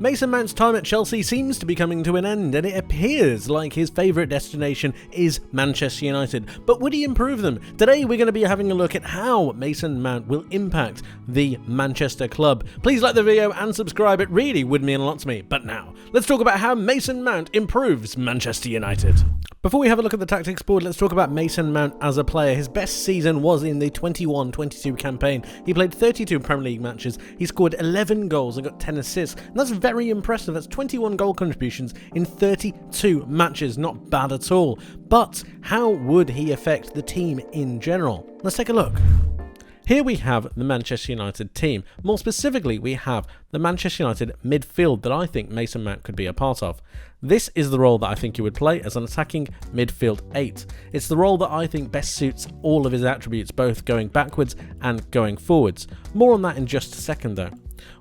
Mason Mount's time at Chelsea seems to be coming to an end, and it appears like his favourite destination is Manchester United. But would he improve them? Today we're going to be having a look at how Mason Mount will impact the Manchester club. Please like the video and subscribe, it really would mean a lot to me. But now, let's talk about how Mason Mount improves Manchester United. Before we have a look at the tactics board, let's talk about Mason Mount as a player. His best season was in the 21-22 campaign. He played 32 Premier League matches, he scored 11 goals and got 10 assists, and that's very impressive. That's 21 goal contributions in 32 matches, not bad at all. But how would he affect the team in general? Let's take a look. Here we have the Manchester United team. More specifically, we have the Manchester United midfield that I think Mason Mount could be a part of. This is the role that I think he would play as an attacking midfield 8. It's the role that I think best suits all of his attributes, both going backwards and going forwards. More on that in just a second though.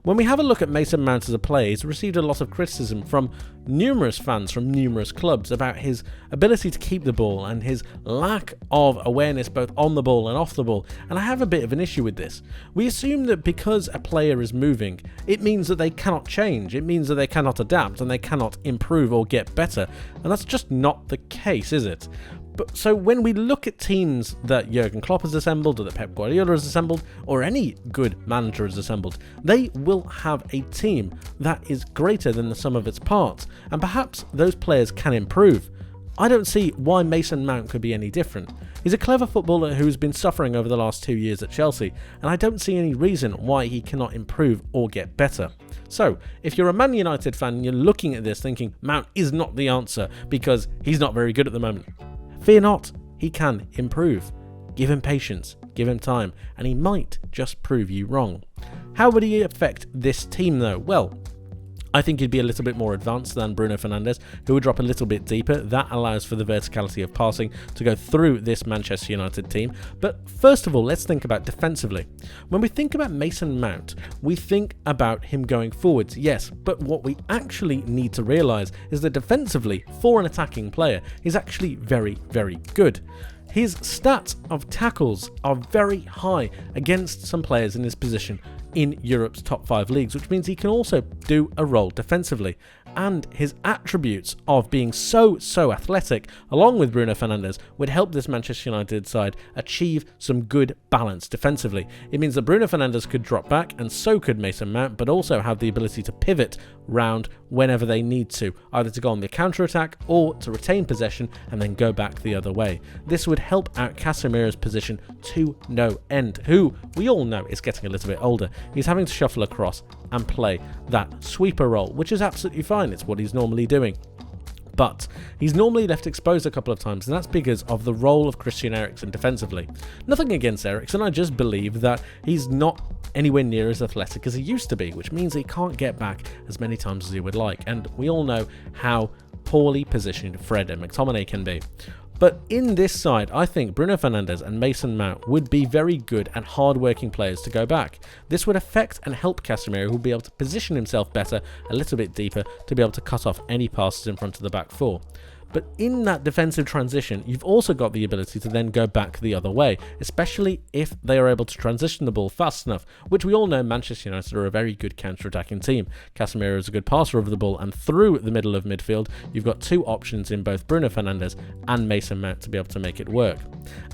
When we have a look at Mason Mount as a player, he's received a lot of criticism from numerous fans from numerous clubs about his ability to keep the ball and his lack of awareness both on the ball and off the ball, and I have a bit of an issue with this. We assume that because a player is moving, it means that they cannot change, it means that they cannot adapt and they cannot improve or get better, and that's just not the case, is it? So when we look at teams that Jurgen Klopp has assembled, or that Pep Guardiola has assembled, or any good manager has assembled, they will have a team that is greater than the sum of its parts, and perhaps those players can improve. I don't see why Mason Mount could be any different. He's a clever footballer who's been suffering over the last 2 years at Chelsea, and I don't see any reason why he cannot improve or get better. So, if you're a Man United fan and you're looking at this thinking Mount is not the answer because he's not very good at the moment, fear not, he can improve. Give him patience, give him time, and he might just prove you wrong. How would he affect this team though? Well, I think he'd be a little bit more advanced than Bruno Fernandes, who would drop a little bit deeper. That allows for the verticality of passing to go through this Manchester United team. But first of all, let's think about defensively. When we think about Mason Mount, we think about him going forwards, yes, but what we actually need to realise is that defensively, for an attacking player, he's actually very, very good. His stats of tackles are very high against some players in his position in Europe's top 5 leagues, which means he can also do a role defensively. And his attributes of being so athletic, along with Bruno Fernandes, would help this Manchester United side achieve some good balance defensively. It means that Bruno Fernandes could drop back, and so could Mason Mount, but also have the ability to pivot round whenever they need to, either to go on the counter-attack or to retain possession and then go back the other way. This would help out Casemiro's position to no end, who we all know is getting a little bit older. He's having to shuffle across and play that sweeper role, which is absolutely fine. It's what he's normally doing. But he's normally left exposed a couple of times, and that's because of the role of Christian Eriksen defensively. Nothing against Eriksen, I just believe that he's not anywhere near as athletic as he used to be, which means he can't get back as many times as he would like, and we all know how poorly positioned Fred and McTominay can be. But in this side, I think Bruno Fernandes and Mason Mount would be very good and hard-working players to go back. This would affect and help Casemiro, who will be able to position himself better, a little bit deeper, to be able to cut off any passes in front of the back four. But in that defensive transition, you've also got the ability to then go back the other way, especially if they are able to transition the ball fast enough, which we all know Manchester United are a very good counter-attacking team. Casemiro is a good passer of the ball, and through the middle of midfield, you've got two options in both Bruno Fernandes and Mason Mount to be able to make it work.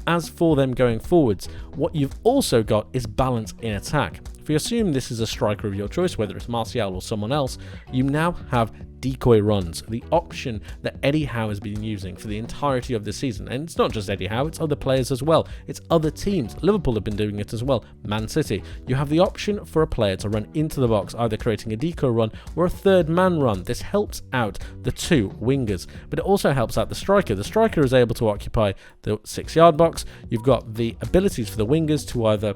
As for them going forwards, what you've also got is balance in attack. If you assume this is a striker of your choice, whether it's Martial or someone else, you now have decoy runs, the option that Eddie Howe has been using for the entirety of the season. And it's not just Eddie Howe, it's other players as well. It's other teams. Liverpool have been doing it as well. Man City. You have the option for a player to run into the box, either creating a decoy run or a third man run. This helps out the two wingers, but it also helps out the striker. The striker is able to occupy the 6-yard box. You've got the abilities for the wingers to either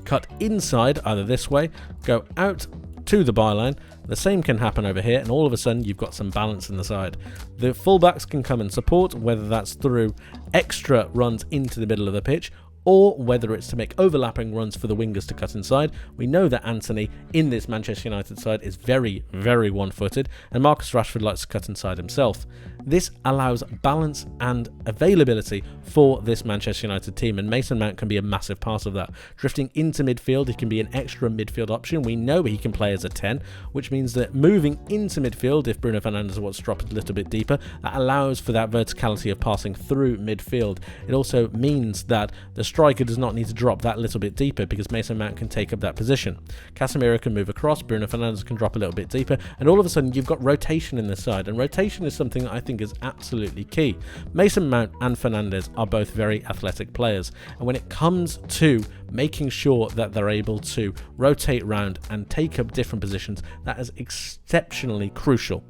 cut inside, either this way, go out to the byline. The same can happen over here, and all of a sudden you've got some balance in the side. The fullbacks can come and support, whether that's through extra runs into the middle of the pitch, or whether it's to make overlapping runs for the wingers to cut inside. We know that Anthony in this Manchester United side is very, very one-footed, and Marcus Rashford likes to cut inside himself. This allows balance and availability for this Manchester United team, and Mason Mount can be a massive part of that. Drifting into midfield, he can be an extra midfield option. We know he can play as a 10, which means that moving into midfield, if Bruno Fernandes wants to drop it a little bit deeper, that allows for that verticality of passing through midfield. It also means that the striker does not need to drop that little bit deeper because Mason Mount can take up that position. Casemiro can move across, Bruno Fernandes can drop a little bit deeper, and all of a sudden you've got rotation in this side, and rotation is something that I think is absolutely key. Mason Mount and Fernandes are both very athletic players, and when it comes to making sure that they're able to rotate around and take up different positions, that is exceptionally crucial.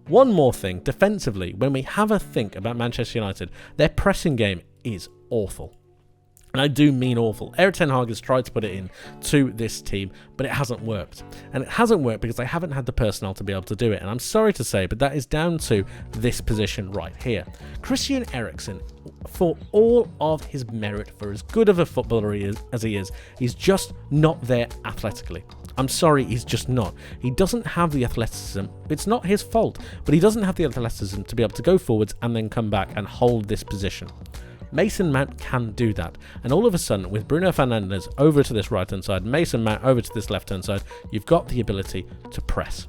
One more thing, defensively, when we have a think about Manchester United, their pressing game is awful. And I do mean awful. Erik ten Hag has tried to put it in to this team, but it hasn't worked. And it hasn't worked because they haven't had the personnel to be able to do it. And I'm sorry to say, but that is down to this position right here. Christian Eriksen, for all of his merit, for as good of a footballer as he is, he's just not there athletically. I'm sorry, he's just not. He doesn't have the athleticism. It's not his fault, but he doesn't have the athleticism to be able to go forwards and then come back and hold this position. Mason Mount can do that, and all of a sudden with Bruno Fernandes over to this right hand side, Mason Mount over to this left hand side, you've got the ability to press.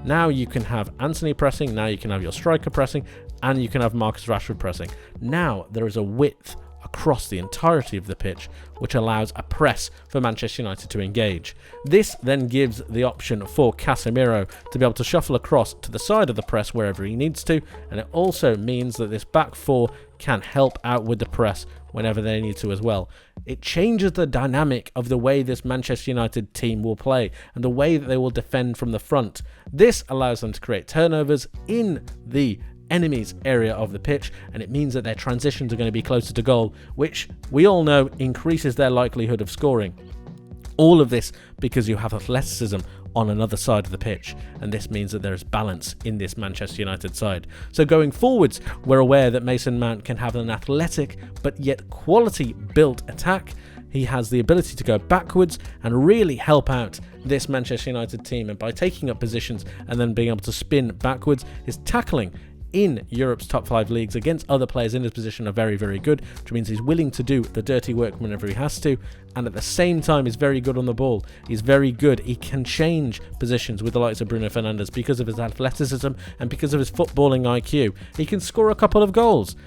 Now you can have Anthony pressing, now you can have your striker pressing, and you can have Marcus Rashford pressing. Now there is a width across the entirety of the pitch, which allows a press for Manchester United to engage. This then gives the option for Casemiro to be able to shuffle across to the side of the press wherever he needs to, and it also means that this back four can help out with the press whenever they need to as well. It changes the dynamic of the way this Manchester United team will play and the way that they will defend from the front. This allows them to create turnovers in the enemy's area of the pitch, and it means that their transitions are going to be closer to goal, which we all know increases their likelihood of scoring. All of this because you have athleticism on another side of the pitch, and this means that there is balance in this Manchester United side. So going forwards, we're aware that Mason Mount can have an athletic but yet quality built attack. He has the ability to go backwards and really help out this Manchester United team, and by taking up positions and then being able to spin backwards, his tackling in Europe's top 5 leagues against other players in his position are very, very good, which means he's willing to do the dirty work whenever he has to, and at the same time he's very good on the ball. He's very good. He can change positions with the likes of Bruno Fernandes because of his athleticism and because of his footballing IQ. He can score a couple of goals.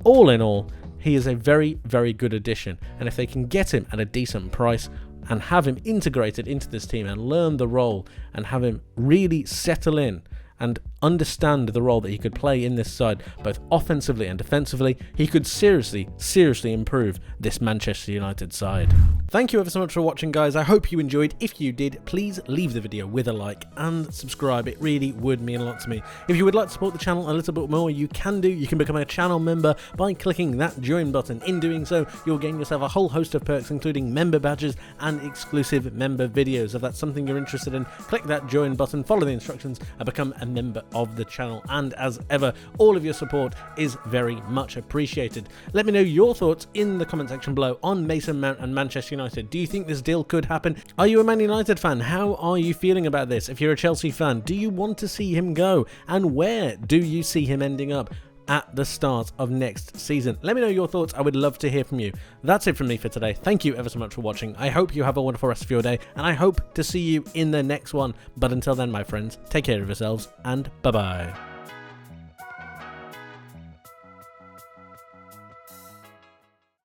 All in all, he is a very, very good addition, and if they can get him at a decent price and have him integrated into this team and learn the role and have him really settle in and understand the role that he could play in this side, both offensively and defensively, he could seriously improve this Manchester United side. Thank you ever so much for watching, guys. I hope you enjoyed. If you did, please leave the video with a like and subscribe. It really would mean a lot to me. If you would like to support the channel a little bit more, you can do. You can become a channel member by clicking that join button. In doing so, you'll gain yourself a whole host of perks, including member badges and exclusive member videos. If that's something you're interested in, click that join button, follow the instructions, and become a member of the channel. And as ever, all of your support is very much appreciated. Let me know your thoughts in the comment section below on Mason Mount and Manchester United. Do you think this deal could happen? Are you a Man United fan? How are you feeling about this? If you're a Chelsea fan, do you want to see him go? And where do you see him ending up at the start of next season? Let me know your thoughts. I would love to hear from you. That's it from me for today. Thank you ever so much for watching. I hope you have a wonderful rest of your day, and I hope to see you in the next one. But until then, my friends, take care of yourselves, and bye-bye.